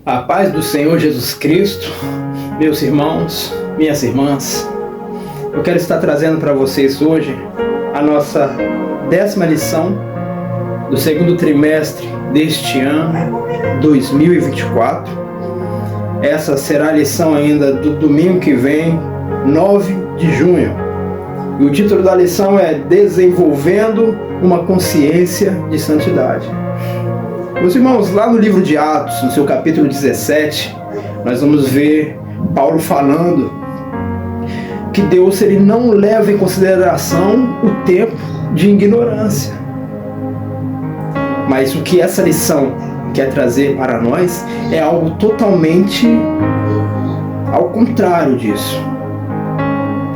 A paz do Senhor Jesus Cristo, meus irmãos, minhas irmãs, eu quero estar trazendo para vocês hoje a nossa 10ª lição do segundo trimestre deste ano, 2024. Essa será a lição ainda do domingo que vem, 9 de junho. E o título da lição é Desenvolvendo uma Consciência de Santidade. Meus irmãos, lá no livro de Atos, no seu capítulo 17, nós vamos ver Paulo falando que Deus ele não leva em consideração o tempo de ignorância. Mas o que essa lição quer trazer para nós é algo totalmente ao contrário disso.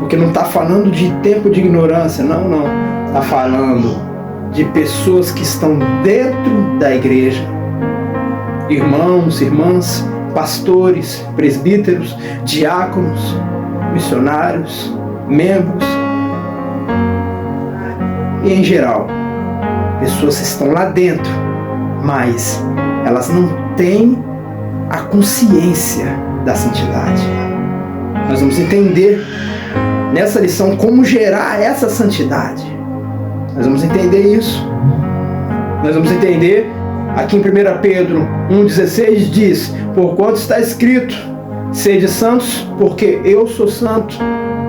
Porque não está falando de tempo de ignorância, não. Está falando de pessoas que estão dentro da igreja, irmãos, irmãs, pastores, presbíteros, diáconos, missionários, membros e em geral, pessoas que estão lá dentro, mas elas não têm a consciência da santidade. Nós vamos entender nessa lição como gerar essa santidade. Nós vamos entender isso. Nós vamos entender aqui em 1 Pedro 1,16 diz: porquanto está escrito, sede santos, porque eu sou santo.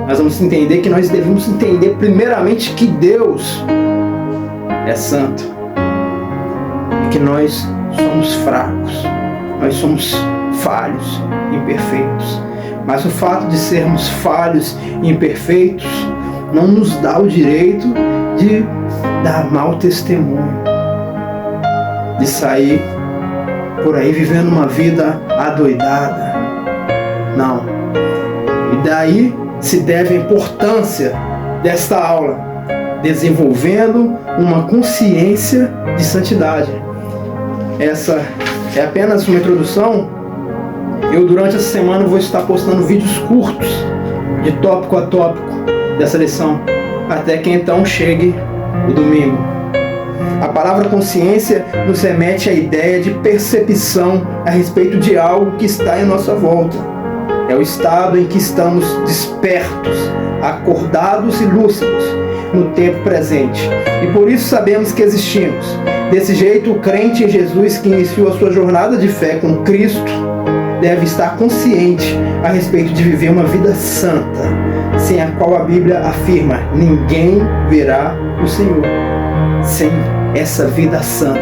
Nós vamos entender que nós devemos entender primeiramente que Deus é santo e que nós somos fracos, nós somos falhos, imperfeitos. Mas o fato de sermos falhos e imperfeitos não nos dá o direito de dar mau testemunho, de sair por aí vivendo uma vida adoidada. Não. E daí se deve a importância desta aula, desenvolvendo uma consciência de santidade. Essa é apenas uma introdução. Eu durante essa semana vou estar postando vídeos curtos, de tópico a tópico dessa lição, até que então chegue o domingo. A palavra consciência nos remete à ideia de percepção a respeito de algo que está em nossa volta. É o estado em que estamos despertos, acordados e lúcidos no tempo presente. E por isso sabemos que existimos. Desse jeito, o crente em Jesus que iniciou a sua jornada de fé com Cristo deve estar consciente a respeito de viver uma vida santa, sem a qual a Bíblia afirma: ninguém verá o Senhor. Sem essa vida santa,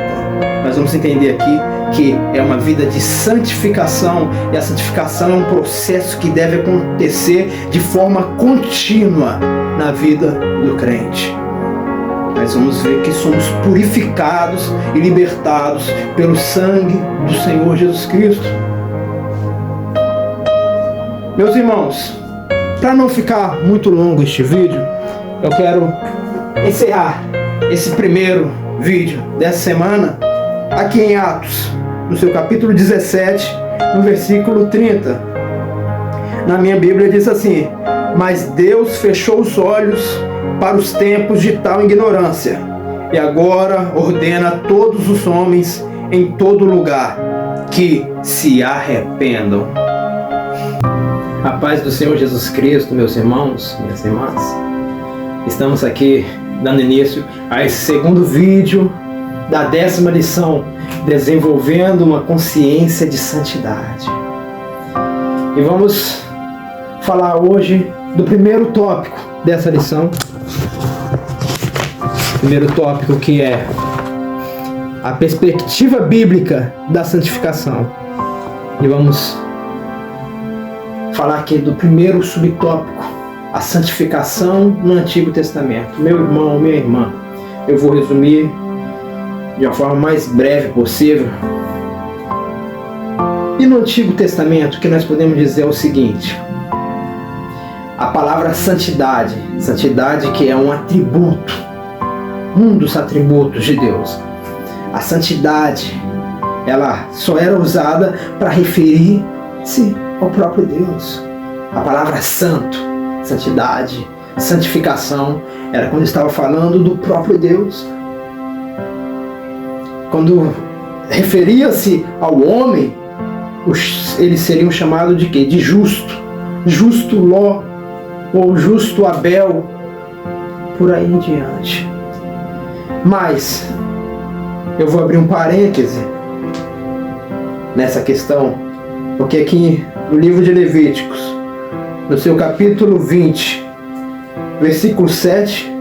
nós vamos entender aqui que é uma vida de santificação, e a santificação é um processo que deve acontecer de forma contínua na vida do crente. Nós vamos ver que somos purificados e libertados pelo sangue do Senhor Jesus Cristo. Meus irmãos, para não ficar muito longo este vídeo, eu quero encerrar esse primeiro vídeo dessa semana aqui em Atos, no seu capítulo 17, no versículo 30. Na minha Bíblia diz assim: mas Deus fechou os olhos para os tempos de tal ignorância, e agora ordena a todos os homens em todo lugar que se arrependam. A paz do Senhor Jesus Cristo, meus irmãos, minhas irmãs. Estamos aqui dando início a esse segundo vídeo da 10ª lição, desenvolvendo uma consciência de santidade. E vamos falar hoje do primeiro tópico dessa lição. Primeiro tópico, que é a perspectiva bíblica da santificação. E vamos falar aqui do primeiro subtópico, a santificação no Antigo Testamento. Meu irmão, minha irmã, eu vou resumir de uma forma mais breve possível. E no Antigo Testamento, o que nós podemos dizer é o seguinte: a palavra santidade, santidade que é um atributo, um dos atributos de Deus. A santidade, ela só era usada para referir-se ao próprio Deus. A palavra santo, santidade, santificação, era quando estava falando do próprio Deus. Quando referia-se ao homem, eles seriam chamados de quê? De justo. Justo Ló, ou justo Abel, por aí em diante. Mas, eu vou abrir um parêntese nessa questão, porque aqui no livro de Levíticos, no seu capítulo 20, versículo 7,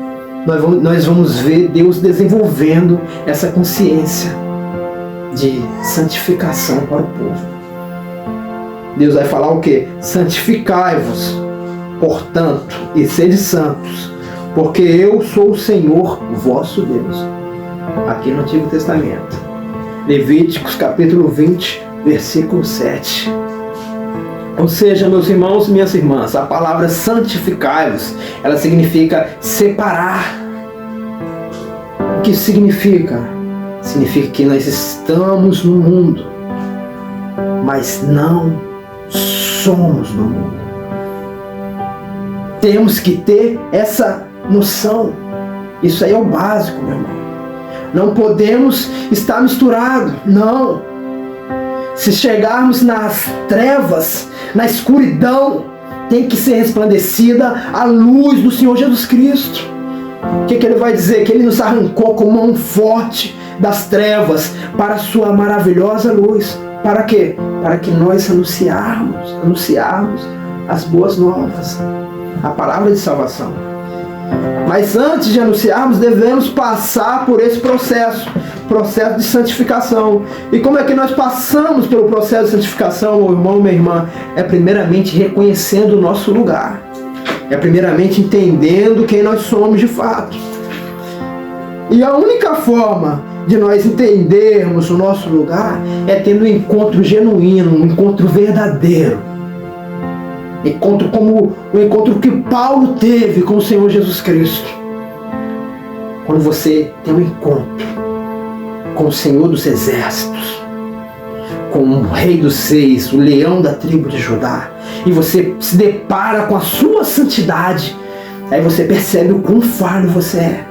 nós vamos ver Deus desenvolvendo essa consciência de santificação para o povo. Deus vai falar o quê? Santificai-vos, portanto, e sede santos, porque eu sou o Senhor vosso Deus. Aqui no Antigo Testamento. Levíticos capítulo 20, versículo 7. Ou seja, meus irmãos e minhas irmãs, a palavra santificai-vos, ela significa separar. O que significa? Significa que nós estamos no mundo, mas não somos no mundo. Temos que ter essa noção. Isso aí é o básico, meu irmão. Não podemos estar misturados, não. Se chegarmos nas trevas, na escuridão, tem que ser resplandecida a luz do Senhor Jesus Cristo. O que ele vai dizer? Que Ele nos arrancou com mão forte das trevas para a sua maravilhosa luz. Para quê? Para que nós anunciarmos as boas novas, a palavra de salvação. Mas antes de anunciarmos, devemos passar por esse processo de santificação. E como é que nós passamos pelo processo de santificação, meu irmão, minha irmã? É primeiramente reconhecendo o nosso lugar. É primeiramente entendendo quem nós somos de fato. E a única forma de nós entendermos o nosso lugar é tendo um encontro genuíno, um encontro verdadeiro. Encontro como o encontro que Paulo teve com o Senhor Jesus Cristo. Quando você tem um encontro com o Senhor dos Exércitos, com o Rei dos Seis, o leão da tribo de Judá, e você se depara com a sua santidade, aí você percebe o quão falho você é.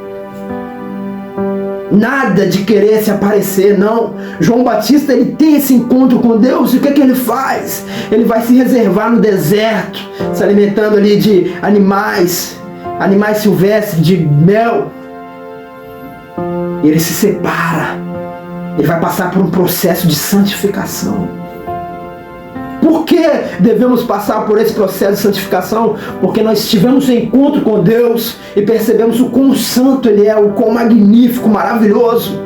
Nada de querer se aparecer, não. João Batista, ele tem esse encontro com Deus, e o que ele faz? Ele vai se reservar no deserto, se alimentando ali de animais silvestres, de mel. E ele se separa. Ele vai passar por um processo de santificação. Por que devemos passar por esse processo de santificação? Porque nós tivemos um encontro com Deus e percebemos o quão santo Ele é, o quão magnífico, maravilhoso.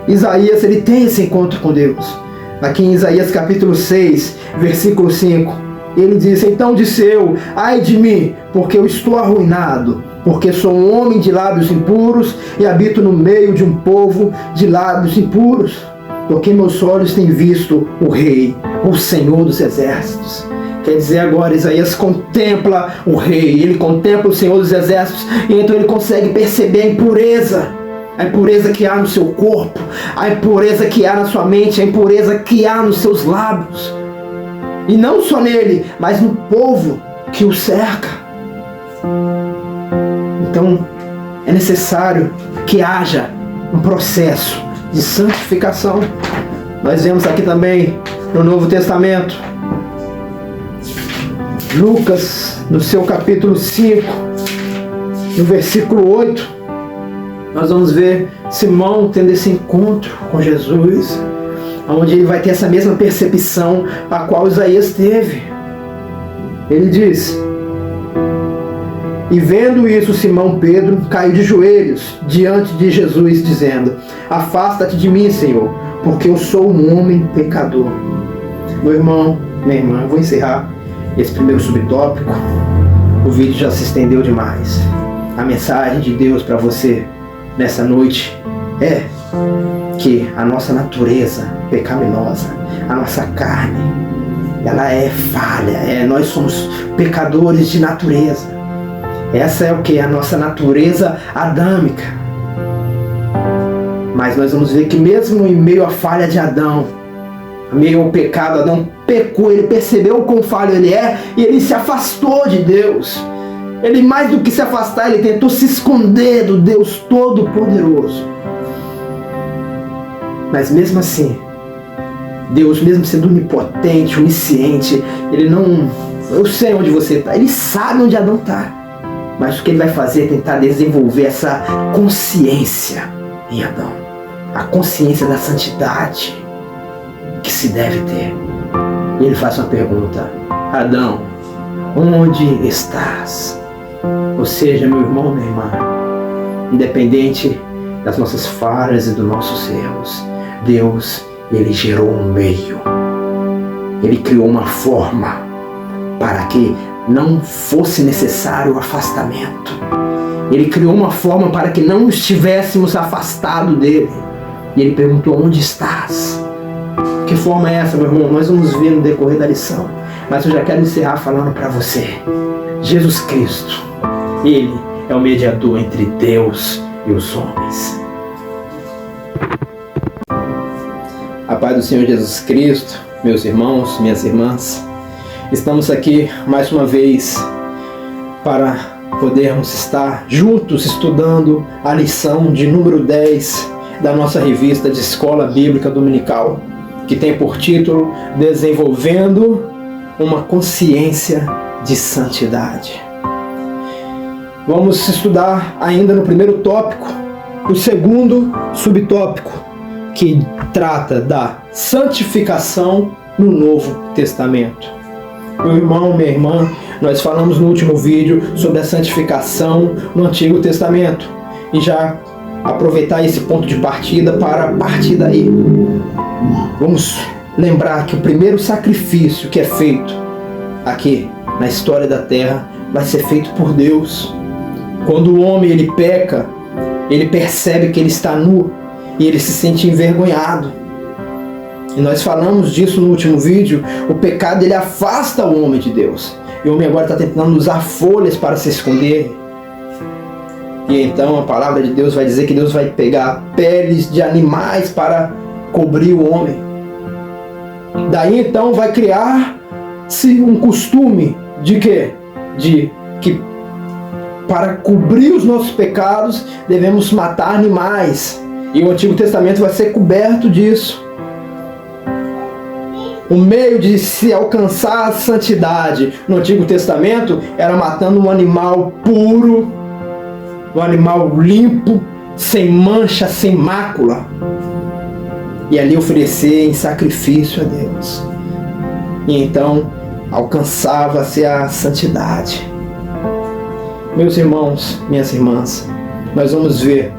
Isaías, ele tem esse encontro com Deus. Aqui em Isaías capítulo 6, versículo 5, ele diz: então disse eu, ai de mim, porque eu estou arruinado, porque sou um homem de lábios impuros e habito no meio de um povo de lábios impuros. Porque meus olhos têm visto o Rei, o Senhor dos Exércitos. Quer dizer, agora Isaías contempla o Rei, ele contempla o Senhor dos Exércitos, e então ele consegue perceber a impureza que há no seu corpo, a impureza que há na sua mente, a impureza que há nos seus lábios. E não só nele, mas no povo que o cerca. Então, é necessário que haja um processo de santificação. Nós vemos aqui também no Novo Testamento, Lucas, no seu capítulo 5, no versículo 8, nós vamos ver Simão tendo esse encontro com Jesus, onde ele vai ter essa mesma percepção a qual Isaías teve. Ele diz: e vendo isso, Simão Pedro caiu de joelhos diante de Jesus, dizendo: afasta-te de mim, Senhor, porque eu sou um homem pecador. Meu irmão, minha irmã, eu vou encerrar esse primeiro subtópico. O vídeo já se estendeu demais. A mensagem de Deus para você nessa noite é que a nossa natureza pecaminosa, a nossa carne, ela é falha. Nós somos pecadores de natureza. Essa é o que? A nossa natureza adâmica. Mas nós vamos ver que mesmo em meio à falha de Adão, em meio ao pecado, Adão pecou, ele percebeu o quão falho ele é e ele se afastou de Deus. Ele, mais do que se afastar, ele tentou se esconder do Deus Todo-Poderoso. Mas mesmo assim, Deus, mesmo sendo onipotente, onisciente, Ele não... Eu sei onde você está. Ele sabe onde Adão está. Mas o que Ele vai fazer é tentar desenvolver essa consciência em Adão. A consciência da santidade que se deve ter. E Ele faz uma pergunta: Adão, onde estás? Ou seja, meu irmão, minha irmã, independente das nossas falhas e dos nossos erros, Deus, Ele gerou um meio. Ele criou uma forma para que não fosse necessário o afastamento. Ele criou uma forma para que não estivéssemos afastados dele. E Ele perguntou: onde estás? Que forma é essa, meu irmão? Nós vamos ver no decorrer da lição. Mas eu já quero encerrar falando para você: Jesus Cristo, Ele é o mediador entre Deus e os homens. A paz do Senhor Jesus Cristo, meus irmãos, minhas irmãs, estamos aqui mais uma vez para podermos estar juntos estudando a lição de número 10 da nossa revista de Escola Bíblica Dominical, que tem por título Desenvolvendo uma Consciência de Santidade. Vamos estudar ainda no primeiro tópico o segundo subtópico, que trata da santificação no Novo Testamento. Meu irmão, minha irmã, nós falamos no último vídeo sobre a santificação no Antigo Testamento e já aproveitar esse ponto de partida para partir daí. Vamos lembrar que o primeiro sacrifício que é feito aqui na história da terra vai ser feito por Deus. Quando o homem ele peca, ele percebe que ele está nu e ele se sente envergonhado. E nós falamos disso no último vídeo. O pecado ele afasta o homem de Deus. E o homem agora está tentando usar folhas para se esconder. E então a palavra de Deus vai dizer que Deus vai pegar peles de animais para cobrir o homem. Daí então vai criar-se um costume de quê? De que para cobrir os nossos pecados devemos matar animais. E o Antigo Testamento vai ser coberto disso. O meio de se alcançar a santidade no Antigo Testamento era matando um animal puro, um animal limpo, sem mancha, sem mácula, e ali oferecer em sacrifício a Deus. E então alcançava-se a santidade. Meus irmãos, minhas irmãs, nós vamos ver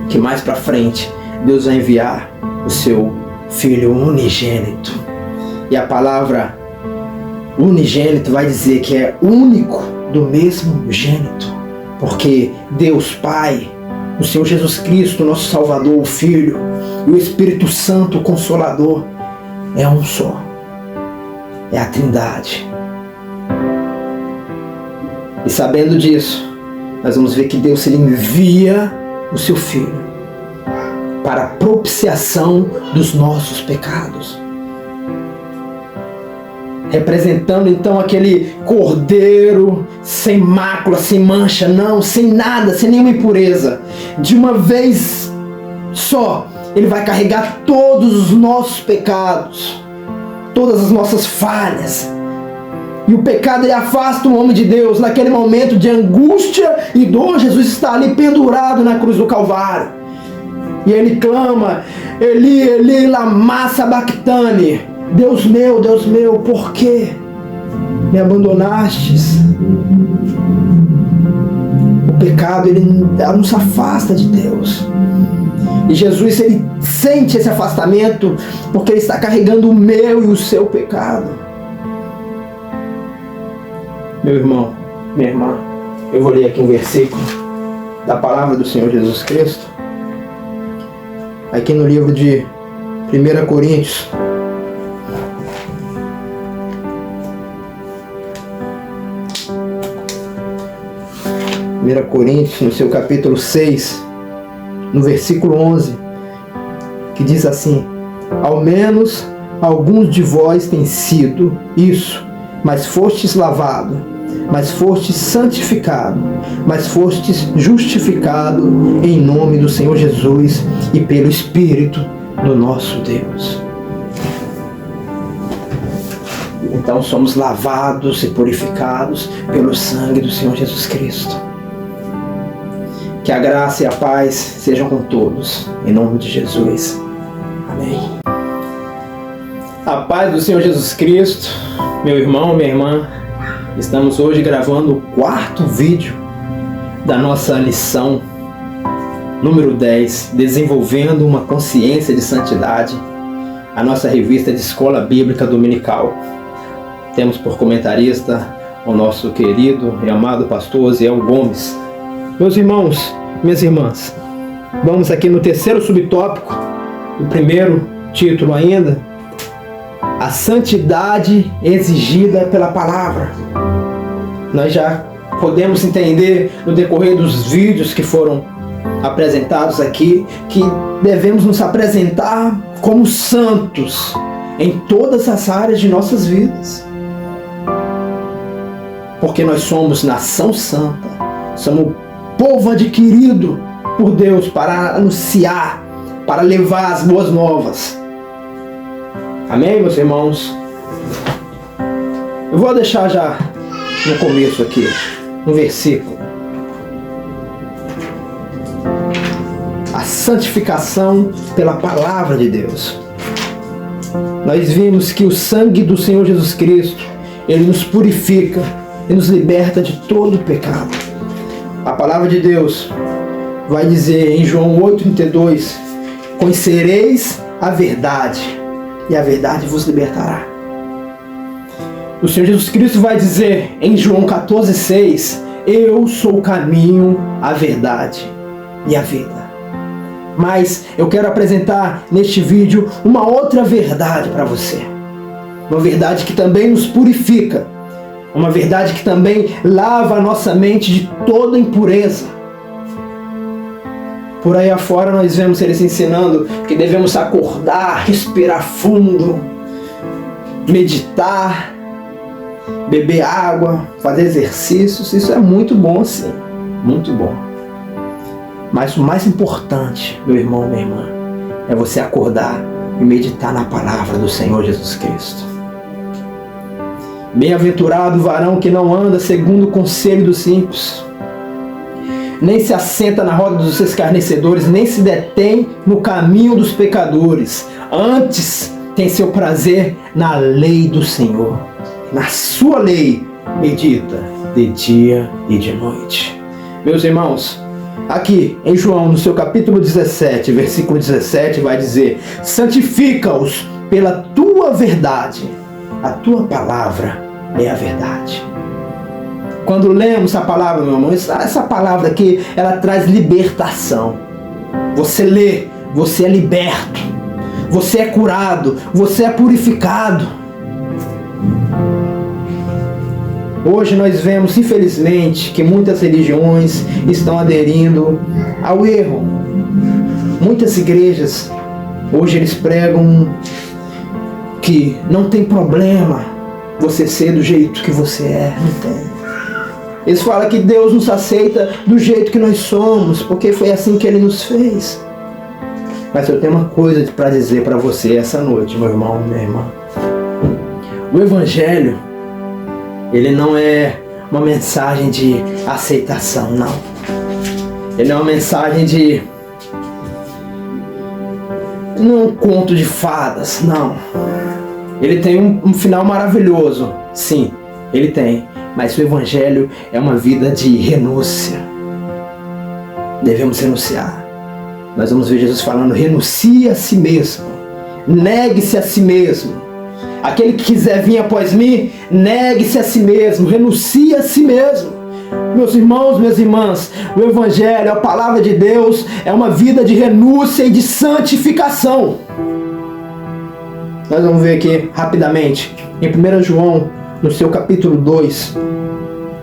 que mais para frente Deus vai enviar o seu Filho unigênito. E a palavra unigênito vai dizer que é único do mesmo gênito. Porque Deus Pai, o Senhor Jesus Cristo, nosso Salvador, o Filho, e o Espírito Santo, o Consolador, é um só. É a Trindade. E sabendo disso, nós vamos ver que Deus ele envia o seu Filho para a propiciação dos nossos pecados. Representando então aquele cordeiro sem mácula, sem mancha, não, sem nada, sem nenhuma impureza. De uma vez só, ele vai carregar todos os nossos pecados, todas as nossas falhas. E o pecado ele afasta o homem de Deus naquele momento de angústia e dor. Jesus está ali pendurado na cruz do Calvário. E ele clama: Eli, Eli, lama sabachthani. Deus meu, por que me abandonastes? O pecado ele nos afasta de Deus. E Jesus ele sente esse afastamento porque ele está carregando o meu e o seu pecado. Meu irmão, minha irmã, eu vou ler aqui um versículo da palavra do Senhor Jesus Cristo, aqui no livro de 1 Coríntios. 1 Coríntios, no seu capítulo 6, no versículo 11, que diz assim: ao menos alguns de vós têm sido isso, mas fostes lavado, mas fostes santificado, mas fostes justificado em nome do Senhor Jesus e pelo Espírito do nosso Deus. então somos lavados e purificados pelo sangue do Senhor Jesus Cristo. Que a graça e a paz sejam com todos, em nome de Jesus. Amém. A paz do Senhor Jesus Cristo, meu irmão, minha irmã. Estamos hoje gravando o 4º vídeo da nossa lição número 10, Desenvolvendo uma Consciência de Santidade, a nossa revista de Escola Bíblica Dominical. Temos por comentarista o nosso querido e amado pastor Osiel Gomes. Meus irmãos, minhas irmãs, vamos aqui no 3º subtópico, o 1º título ainda, a santidade exigida pela palavra. Nós já podemos entender no decorrer dos vídeos que foram apresentados aqui que devemos nos apresentar como santos em todas as áreas de nossas vidas. Porque nós somos nação santa, somos povo adquirido por Deus para anunciar, para levar as boas novas. Amém, meus irmãos? Eu vou deixar já no começo aqui um versículo. A santificação pela palavra de Deus. Nós vimos que o sangue do Senhor Jesus Cristo, ele nos purifica e nos liberta de todo pecado. A palavra de Deus vai dizer em João 8,32: conhecereis a verdade, e a verdade vos libertará. O Senhor Jesus Cristo vai dizer em João 14,6: eu sou o caminho, a verdade e a vida. Mas eu quero apresentar neste vídeo uma outra verdade para você. Uma verdade que também nos purifica. Uma verdade que também lava a nossa mente de toda impureza. Por aí afora nós vemos eles ensinando que devemos acordar, respirar fundo, meditar, beber água, fazer exercícios. Isso é muito bom, sim. Muito bom. Mas o mais importante, meu irmão, minha irmã, é você acordar e meditar na palavra do Senhor Jesus Cristo. Bem-aventurado o varão que não anda segundo o conselho dos ímpios, nem se assenta na roda dos escarnecedores, nem se detém no caminho dos pecadores. Antes tem seu prazer na lei do Senhor. Na sua lei medita de dia e de noite. Meus irmãos, aqui em João, no seu capítulo 17, versículo 17, vai dizer: santifica-os pela tua verdade. A tua palavra é a verdade. Quando lemos a palavra, meu irmão, essa palavra aqui, ela traz libertação. Você lê, você é liberto. Você é curado, você é purificado. Hoje nós vemos, infelizmente, que muitas religiões estão aderindo ao erro. Muitas igrejas, hoje eles pregam que não tem problema você ser do jeito que você é. Não tem. Eles falam que Deus nos aceita do jeito que nós somos, porque foi assim que Ele nos fez. Mas eu tenho uma coisa para dizer para você essa noite, meu irmão, minha irmã. O Evangelho, ele não é uma mensagem de aceitação, não. Ele é uma mensagem de... não é um conto de fadas, não. Ele tem um final maravilhoso, sim, ele tem. Mas o Evangelho é uma vida de renúncia. Devemos renunciar. Nós vamos ver Jesus falando: renuncie a si mesmo. Negue-se a si mesmo. Aquele que quiser vir após mim, negue-se a si mesmo. Renuncie a si mesmo. Meus irmãos, minhas irmãs, o Evangelho, a palavra de Deus, é uma vida de renúncia e de santificação. Nós vamos ver aqui rapidamente, em 1 João, no seu capítulo 2,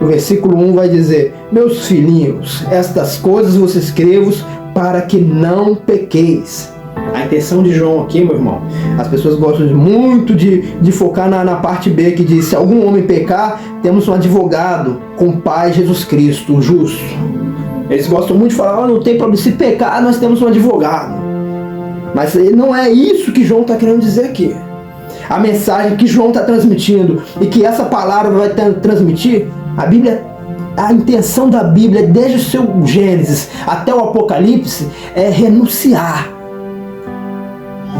o versículo 1 vai dizer: meus filhinhos, estas coisas vos escrevo para que não pequeis. A intenção de João aqui, meu irmão, as pessoas gostam muito de focar na parte B, que diz: se algum homem pecar, temos um advogado com o Pai, Jesus Cristo, o justo. Eles gostam muito de falar: não tem problema, se pecar, nós temos um advogado. Mas não é isso que João está querendo dizer aqui. a mensagem que João está transmitindo e que essa palavra vai transmitir, a intenção da Bíblia, desde o seu Gênesis até o Apocalipse, é renunciar.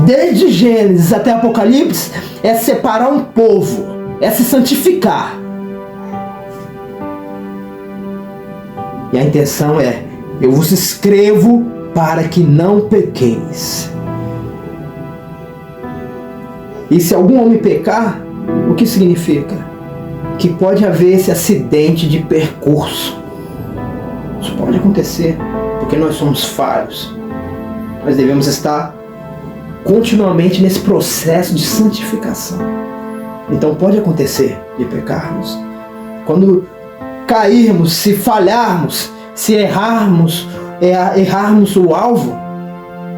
Desde Gênesis até Apocalipse, é separar um povo, é se santificar. E a intenção é: eu vos escrevo para que não pequeis. E se algum homem pecar, o que significa? Que pode haver esse acidente de percurso. Isso pode acontecer, porque nós somos falhos. Nós devemos estar continuamente nesse processo de santificação. Então pode acontecer de pecarmos. Quando cairmos, se falharmos, se errarmos o alvo,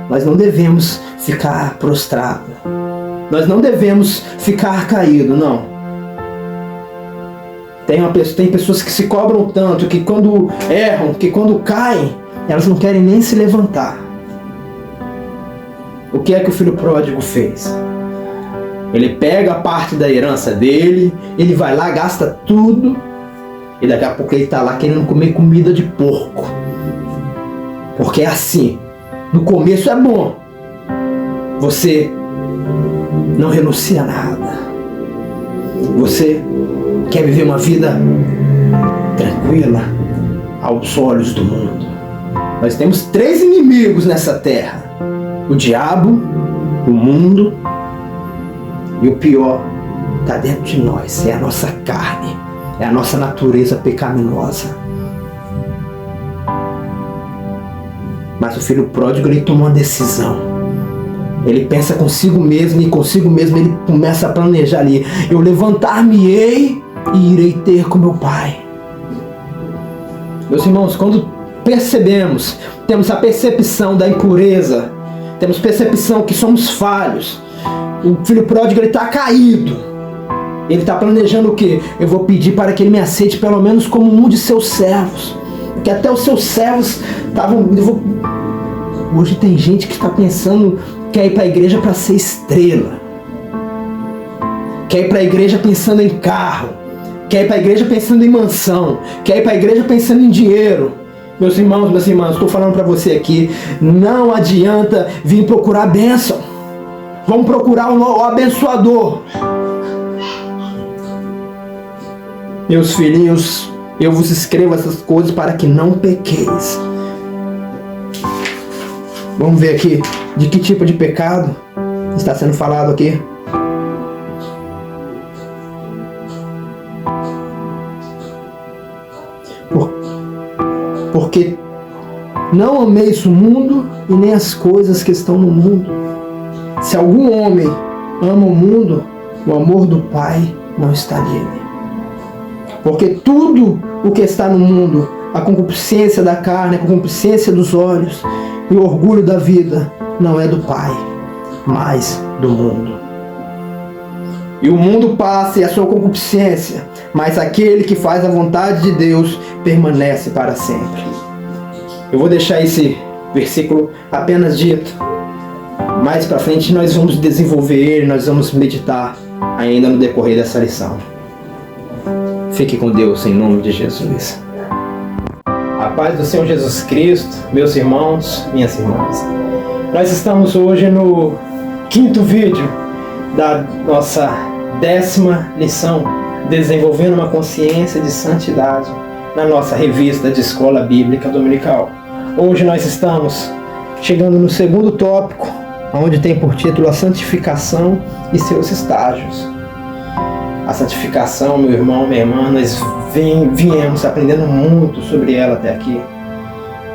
nós não devemos ficar prostrados. Nós não devemos ficar caídos, não. Tem pessoas que se cobram tanto que quando erram, que quando caem, elas não querem nem se levantar. O que é que o filho pródigo fez? Ele pega a parte da herança dele, ele vai lá, gasta tudo, e daqui a pouco ele está lá querendo comer comida de porco. Porque é assim, no começo é bom, você não renuncia a nada, você quer viver uma vida tranquila aos olhos do mundo. Nós temos 3 inimigos nessa terra: o diabo, o mundo e o pior está dentro de nós, é a nossa carne, é a nossa natureza pecaminosa. Mas o filho pródigo, ele toma uma decisão. Ele pensa consigo mesmo e consigo mesmo ele começa a planejar ali: eu levantar-me-ei e irei ter com meu pai. Meus irmãos, quando percebemos, temos a percepção da impureza, temos percepção que somos falhos, o filho pródigo, ele está caído. Ele está planejando o quê? Eu vou pedir para que ele me aceite pelo menos como um de seus servos. Porque até os seus servos estavam... Hoje tem gente que está pensando, quer ir para a igreja para ser estrela. Quer ir para a igreja pensando em carro. Quer ir para a igreja pensando em mansão. Quer ir para a igreja pensando em dinheiro. Meus irmãos, minhas irmãs, estou falando para você aqui, não adianta vir procurar bênção. Vamos procurar o abençoador. Meus filhinhos, eu vos escrevo essas coisas para que não pequeis. Vamos ver aqui de que tipo de pecado está sendo falado aqui. Porque não ameis o mundo e nem as coisas que estão no mundo. Se algum homem ama o mundo, o amor do Pai não está nele. Porque tudo o que está no mundo, a concupiscência da carne, a concupiscência dos olhos e o orgulho da vida, não é do Pai, mas do mundo. E o mundo passa e a sua concupiscência, mas aquele que faz a vontade de Deus permanece para sempre. Eu vou deixar esse versículo apenas dito. Mais para frente nós vamos desenvolver ele, nós vamos meditar ainda no decorrer dessa lição. Fique com Deus em nome de Jesus. A paz do Senhor Jesus Cristo, meus irmãos, minhas irmãs. Nós estamos hoje no 5º vídeo da nossa 10ª lição, desenvolvendo uma consciência de santidade, na nossa revista de Escola Bíblica Dominical. Hoje nós estamos chegando no 2º tópico, onde tem por título a santificação e seus estágios. A santificação, meu irmão, minha irmã, nós viemos aprendendo muito sobre ela até aqui.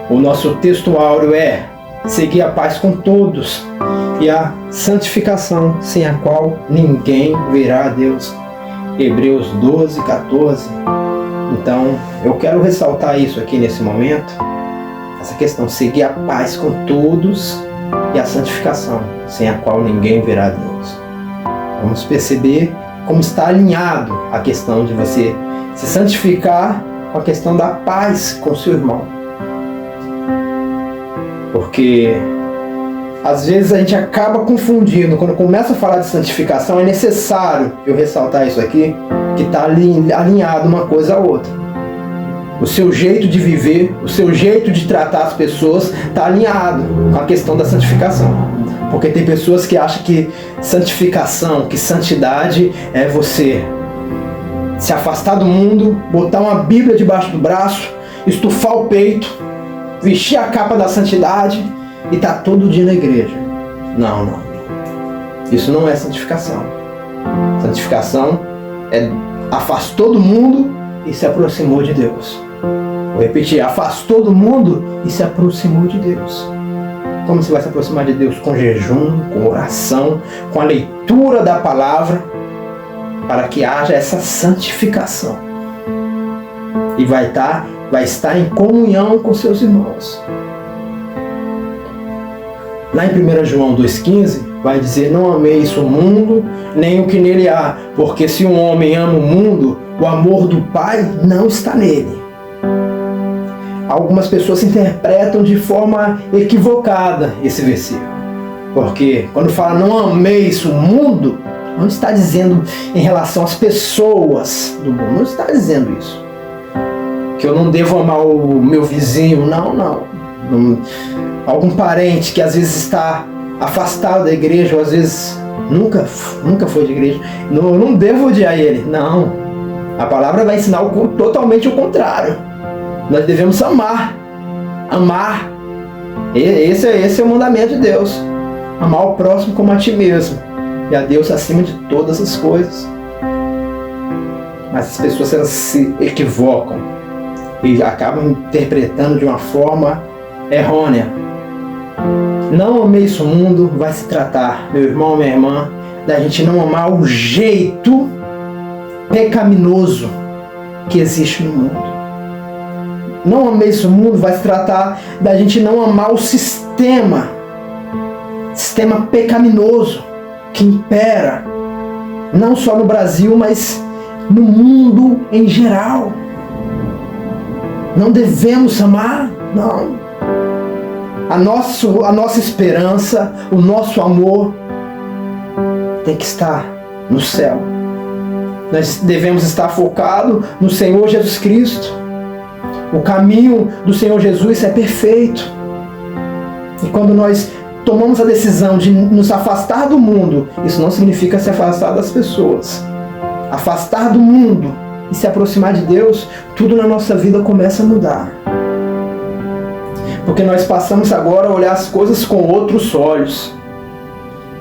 O nosso texto áureo é: seguir a paz com todos e a santificação, sem a qual ninguém verá a Deus. Hebreus 12, 14. Então, eu quero ressaltar isso aqui nesse momento, essa questão: seguir a paz com todos e a santificação, sem a qual ninguém verá a Deus. Vamos perceber como está alinhado a questão de você se santificar com a questão da paz com seu irmão. Porque às vezes a gente acaba confundindo. Quando começa a falar de santificação, é necessário eu ressaltar isso aqui, que está alinhado uma coisa a outra. O seu jeito de viver, o seu jeito de tratar as pessoas está alinhado com a questão da santificação. Porque tem pessoas que acham que santificação, que santidade é você se afastar do mundo, botar uma Bíblia debaixo do braço, estufar o peito, vestir a capa da santidade e tá todo dia na igreja. Não. Isso não é santificação. Santificação é afastou do mundo e se aproximou de Deus. Vou repetir, afastou do mundo e se aproximou de Deus. Como você vai se aproximar de Deus? Com jejum, com oração, com a leitura da palavra, para que haja essa santificação. E vai estar em comunhão com seus irmãos. Lá em 1 João 2,15 vai dizer: não ameis o mundo, nem o que nele há, porque se um homem ama o mundo, o amor do Pai não está nele. Algumas pessoas interpretam de forma equivocada esse versículo. Porque quando fala não ameis o mundo, não está dizendo em relação às pessoas do mundo, não está dizendo isso. Que eu não devo amar o meu vizinho, não. Algum parente que às vezes está afastado da igreja, ou às vezes nunca foi de igreja, eu não devo odiar ele. Não. A palavra vai ensinar totalmente o contrário. Nós devemos amar. Esse é o mandamento de Deus. Amar o próximo como a ti mesmo. E a Deus acima de todas as coisas. Mas as pessoas, elas se equivocam e acabam interpretando de uma forma errônea. Não ameis o mundo vai se tratar, meu irmão, minha irmã, da gente não amar o jeito pecaminoso que existe no mundo. Não ameis o mundo vai se tratar da gente não amar o sistema pecaminoso que impera, não só no Brasil, mas no mundo em geral. Não devemos amar, não. A nossa esperança, o nosso amor tem que estar no céu. Nós devemos estar focados no Senhor Jesus Cristo. O caminho do Senhor Jesus é perfeito. E quando nós tomamos a decisão de nos afastar do mundo, isso não significa se afastar das pessoas. Afastar do mundo e se aproximar de Deus, tudo na nossa vida começa a mudar. Porque nós passamos agora a olhar as coisas com outros olhos.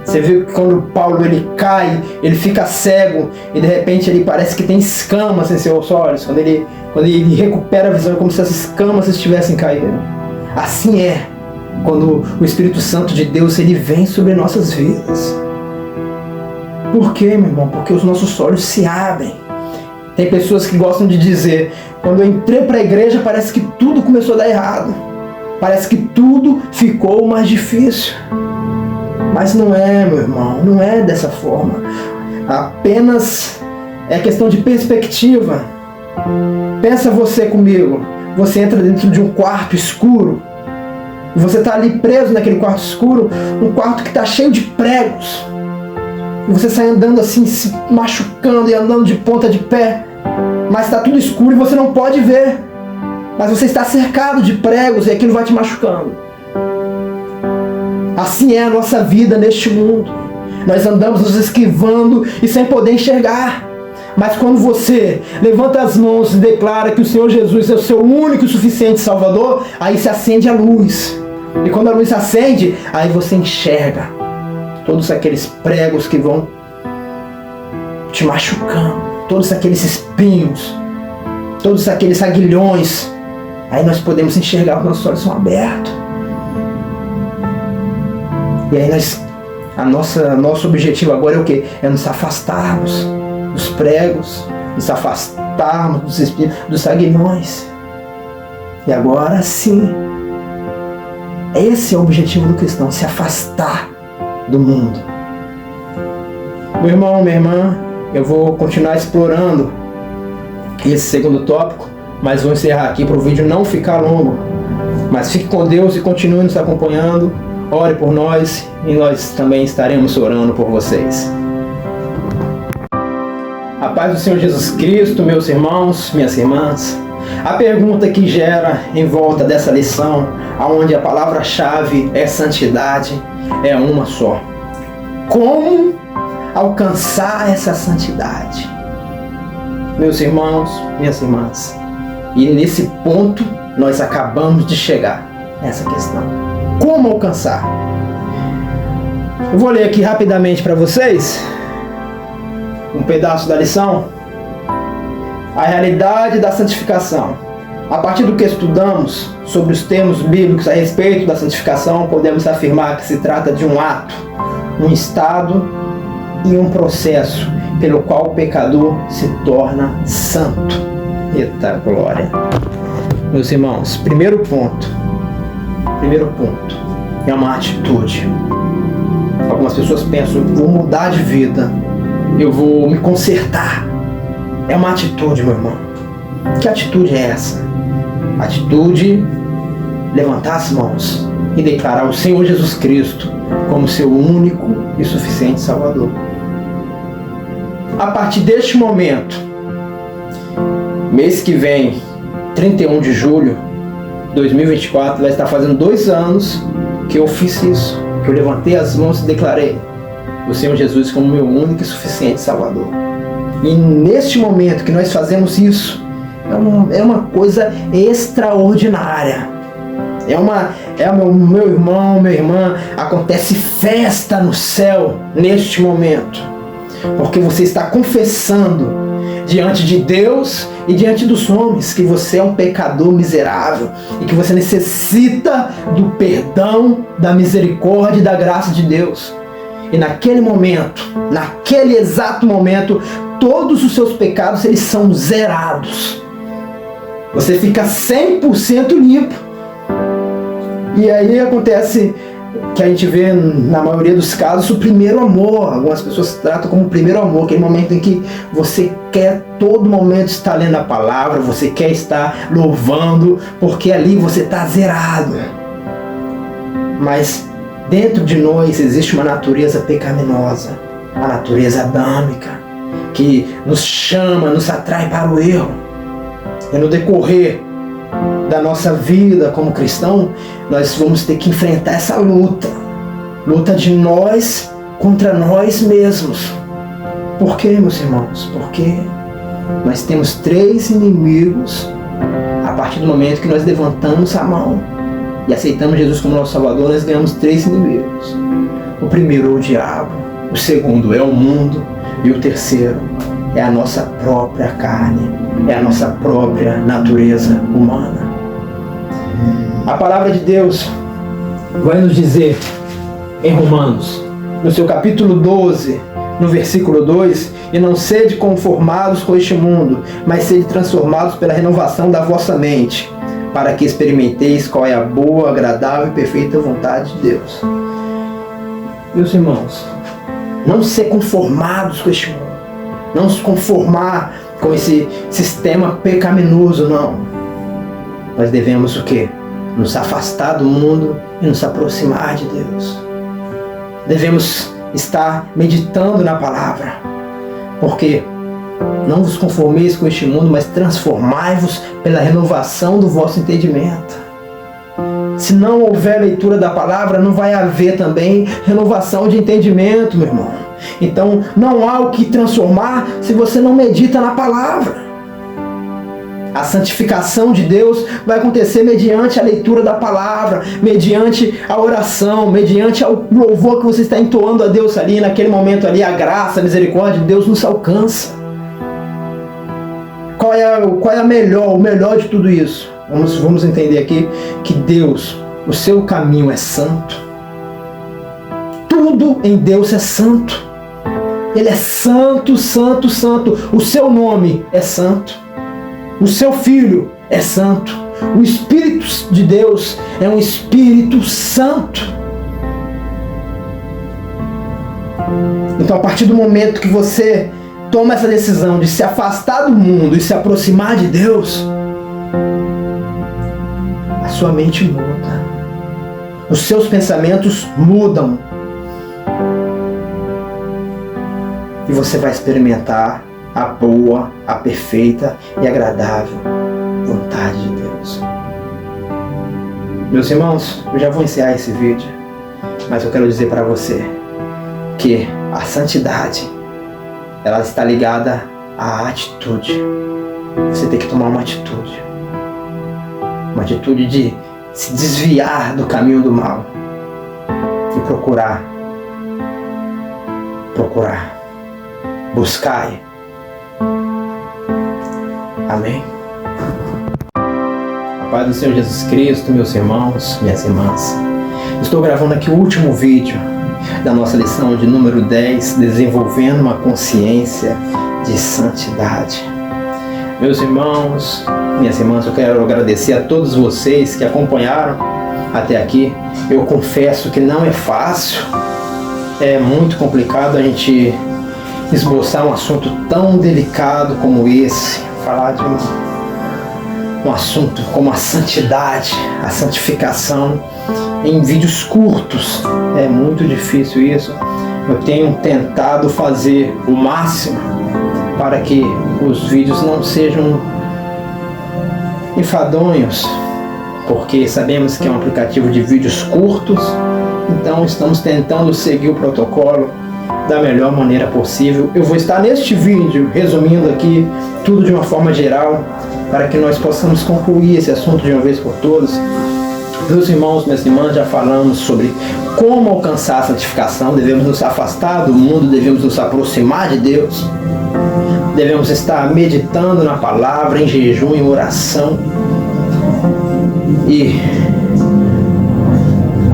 Você viu que quando Paulo ele cai, ele fica cego e de repente ele parece que tem escamas em seus olhos. Quando ele recupera a visão, é como se as escamas estivessem caindo. Assim é quando o Espírito Santo de Deus ele vem sobre nossas vidas. Por quê, meu irmão? Porque os nossos olhos se abrem. Tem pessoas que gostam de dizer: quando eu entrei para a igreja parece que tudo começou a dar errado. Parece que tudo ficou mais difícil. Mas não é, meu irmão, não é dessa forma. Apenas é questão de perspectiva. Pensa você comigo. Você entra dentro de um quarto escuro. E você está ali preso naquele quarto escuro. Um quarto que está cheio de pregos. E você sai andando assim, se machucando e andando de ponta de pé. Mas está tudo escuro e você não pode ver. Mas você está cercado de pregos e aquilo vai te machucando. Assim é a nossa vida neste mundo. Nós andamos nos esquivando e sem poder enxergar. Mas quando você levanta as mãos e declara que o Senhor Jesus é o seu único e suficiente Salvador, aí se acende a luz. E quando a luz acende, aí você enxerga todos aqueles pregos que vão te machucando, todos aqueles espinhos, todos aqueles aguilhões. Aí nós podemos enxergar, os nossos olhos são abertos. E aí nosso objetivo agora é o quê? É nos afastarmos dos pregos, nos afastarmos dos espinhos, dos aguilhões. E agora sim, esse é o objetivo do cristão, se afastar do mundo. Meu irmão, minha irmã, eu vou continuar explorando esse segundo tópico, mas vou encerrar aqui para o vídeo não ficar longo. Mas fique com Deus e continue nos acompanhando. ore por nós e nós também estaremos orando por vocês. A paz do Senhor Jesus Cristo, meus irmãos, minhas irmãs. A pergunta que gera em volta dessa lição, onde a palavra-chave é santidade, é uma só. Como alcançar essa santidade? Meus irmãos, minhas irmãs, e nesse ponto nós acabamos de chegar nessa questão. Como alcançar? Eu vou ler aqui rapidamente para vocês um pedaço da lição. A realidade da santificação. A partir do que estudamos sobre os termos bíblicos a respeito da santificação, podemos afirmar que se trata de um ato, um estado e um processo pelo qual o pecador se torna santo. Eita glória! Meus irmãos, primeiro ponto é uma atitude. Algumas pessoas pensam, eu vou mudar de vida, eu vou me consertar. É uma atitude, meu irmão. Que atitude é essa? Atitude, levantar as mãos e declarar o Senhor Jesus Cristo como seu único e suficiente Salvador. A partir deste momento, mês que vem, 31 de julho de 2024, vai estar fazendo 2 anos que eu fiz isso, que eu levantei as mãos e declarei o Senhor Jesus como meu único e suficiente Salvador. E neste momento que nós fazemos isso, é uma coisa extraordinária. Meu irmão, minha irmã, acontece festa no céu neste momento. Porque você está confessando diante de Deus e diante dos homens que você é um pecador miserável e que você necessita do perdão, da misericórdia e da graça de Deus. E naquele momento, naquele exato momento, todos os seus pecados eles são zerados. Você fica 100% limpo. E aí acontece que a gente vê na maioria dos casos o primeiro amor. Algumas pessoas tratam como o primeiro amor, aquele momento em que você quer todo momento estar lendo a palavra, você quer estar louvando, porque ali você está zerado. Mas dentro de nós existe uma natureza pecaminosa, a natureza adâmica, que nos chama, nos atrai para o erro. E no decorrer da nossa vida como cristão, nós vamos ter que enfrentar essa luta de nós contra nós mesmos. Por quê, meus irmãos? Porque nós temos 3 inimigos a partir do momento que nós levantamos a mão e aceitamos Jesus como nosso Salvador. Nós ganhamos 3 inimigos. O primeiro é o diabo, o segundo é o mundo e o terceiro é a nossa própria carne, é a nossa própria natureza humana. A palavra de Deus vai nos dizer em Romanos, no seu capítulo 12, no versículo 2, e não sede conformados com este mundo, mas sede transformados pela renovação da vossa mente, para que experimenteis qual é a boa, agradável e perfeita vontade de Deus. Meus irmãos, não ser conformados com este mundo, não se conformar com esse sistema pecaminoso, não. Nós devemos o quê? Nos afastar do mundo e nos aproximar de Deus. Devemos estar meditando na palavra, porque não vos conformeis com este mundo, mas transformai-vos pela renovação do vosso entendimento. Se não houver leitura da palavra, não vai haver também renovação de entendimento, meu irmão. Então, não há o que transformar se você não medita na palavra. A santificação de Deus vai acontecer mediante a leitura da palavra, mediante a oração, mediante o louvor que você está entoando a Deus ali, naquele momento ali, a graça, a misericórdia de Deus nos alcança. Qual é o melhor de tudo isso? Vamos entender aqui que Deus, o seu caminho é santo. Tudo em Deus é santo. Ele é santo, santo, santo. O seu nome é santo. O seu Filho é santo. O Espírito de Deus é um Espírito Santo. Então, a partir do momento que você toma essa decisão de se afastar do mundo e se aproximar de Deus, a sua mente muda. os seus pensamentos mudam. E você vai experimentar a boa, a perfeita e agradável vontade de Deus. Meus irmãos, eu já vou encerrar esse vídeo, mas eu quero dizer para você que a santidade, ela está ligada à atitude. Você tem que tomar uma atitude de se desviar do caminho do mal e buscar. Amém. A paz do Senhor Jesus Cristo, meus irmãos, minhas irmãs. Estou gravando aqui o último vídeo da nossa lição de número 10, desenvolvendo uma consciência de santidade. Meus irmãos, minhas irmãs, eu quero agradecer a todos vocês que acompanharam até aqui. Eu confesso que não é fácil, é muito complicado a gente esboçar um assunto tão delicado como esse, falar de um assunto como a santidade, a santificação, em vídeos curtos. É muito difícil isso. Eu tenho tentado fazer o máximo para que os vídeos não sejam enfadonhos, porque sabemos que é um aplicativo de vídeos curtos, então estamos tentando seguir o protocolo da melhor maneira possível. Eu vou estar neste vídeo resumindo aqui tudo de uma forma geral, para que nós possamos concluir esse assunto de uma vez por todas. Meus irmãos, minhas irmãs, já falamos sobre como alcançar a santificação. Devemos nos afastar do mundo, devemos nos aproximar de Deus, devemos estar meditando na palavra, em jejum, em oração. E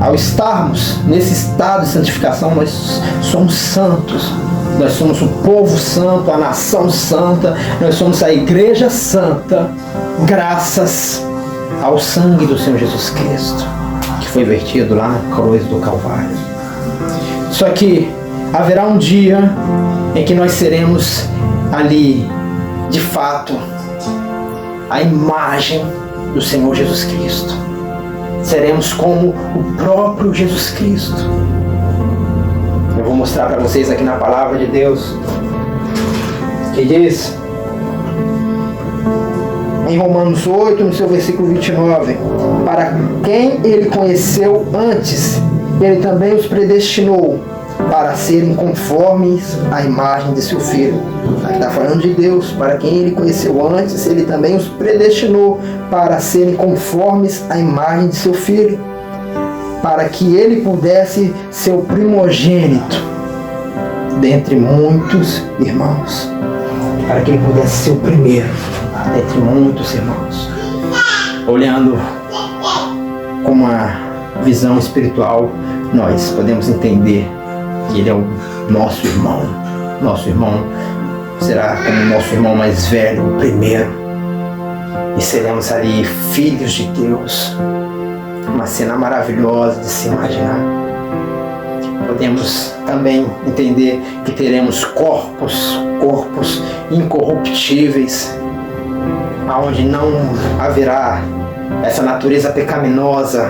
ao estarmos nesse estado de santificação, nós somos santos. Nós somos o povo santo, a nação santa, nós somos a igreja santa, graças ao sangue do Senhor Jesus Cristo, que foi vertido lá na cruz do Calvário. Só que haverá um dia em que nós seremos ali, de fato, a imagem do Senhor Jesus Cristo. Seremos como o próprio Jesus Cristo. Eu vou mostrar para vocês aqui na palavra de Deus, que diz em Romanos 8, no seu versículo 29, para quem ele conheceu antes, ele também os predestinou para serem conformes à imagem de seu Filho. Aqui está falando de Deus. Para quem ele conheceu antes, ele também os predestinou para serem conformes à imagem de seu Filho, para que ele pudesse ser o primogênito dentre muitos irmãos. Para que ele pudesse ser o primeiro dentre muitos irmãos. Olhando com uma visão espiritual, nós podemos entender que ele é o nosso irmão. Nosso irmão será como o nosso irmão mais velho, o primeiro. E seremos ali filhos de Deus. Uma cena maravilhosa de se imaginar. Podemos também entender que teremos corpos incorruptíveis, onde não haverá essa natureza pecaminosa,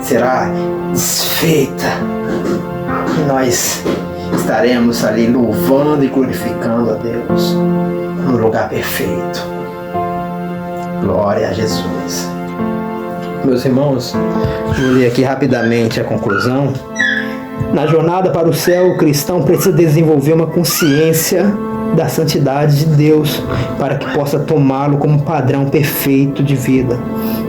será desfeita. E nós estaremos ali louvando e glorificando a Deus no lugar perfeito. Glória a Jesus. Meus irmãos, vou ler aqui rapidamente a conclusão. Na jornada para o céu, o cristão precisa desenvolver uma consciência da santidade de Deus para que possa tomá-lo como padrão perfeito de vida.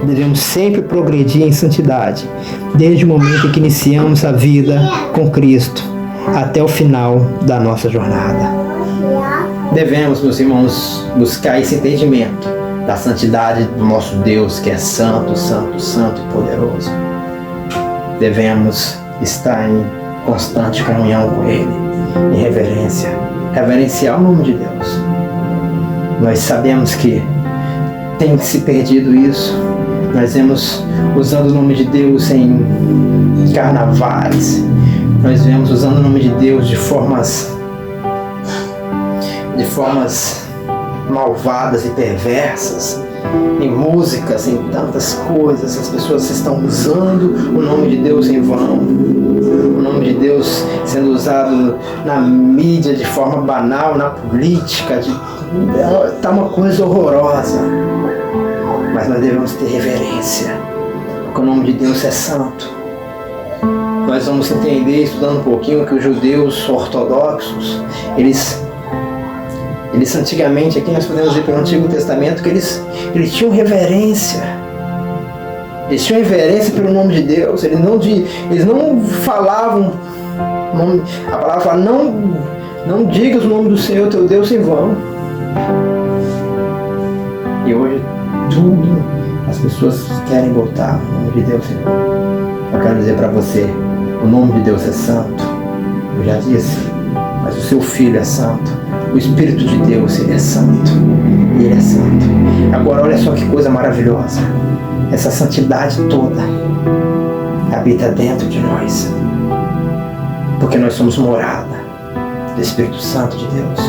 Devemos sempre progredir em santidade, desde o momento em que iniciamos a vida com Cristo até o final da nossa jornada. Devemos, meus irmãos, buscar esse entendimento da santidade do nosso Deus, que é santo, santo, santo e poderoso. Devemos estar em constante comunhão com Ele, em reverência, reverenciar o nome de Deus. Nós sabemos que tem se perdido isso. Nós vemos usando o nome de Deus em carnavais. Nós vemos usando o nome de Deus de formas malvadas e perversas. em músicas, em tantas coisas. As pessoas estão usando o nome de Deus em vão. O nome de Deus sendo usado na mídia de forma banal, na política. Tá uma coisa horrorosa. Mas nós devemos ter reverência, porque o nome de Deus é santo. Nós vamos entender, estudando um pouquinho, que os judeus ortodoxos, eles antigamente, aqui nós podemos ver pelo Antigo Testamento, que eles tinham reverência. Eles tinham reverência pelo nome de Deus. Eles não falavam, a palavra fala, não digas o nome do Senhor teu Deus em vão. E hoje tudo as pessoas querem botar o nome de Deus em vão. Eu quero dizer para você, o nome de Deus é santo. Eu já disse, mas o seu Filho é santo. O Espírito de Deus, Ele é santo. Ele é santo. Agora olha só que coisa maravilhosa. Essa santidade toda habita dentro de nós. Porque nós somos morada do Espírito Santo de Deus.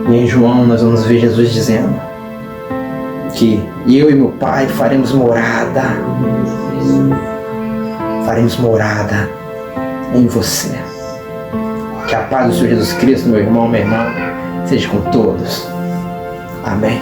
E em João nós vamos ver Jesus dizendo que eu e meu Pai faremos morada em você. Que a paz do Senhor Jesus Cristo, meu irmão, minha irmã, seja com todos. Amém.